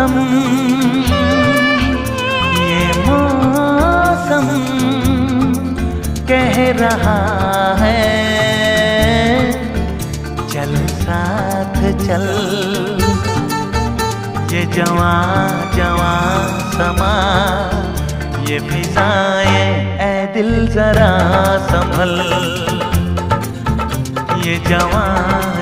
मौसम, ये मौसम कह रहा है चल साथ चल। ये जवां जवां समा, ये फिजाएं ऐ दिल जरा संभल। ये जवां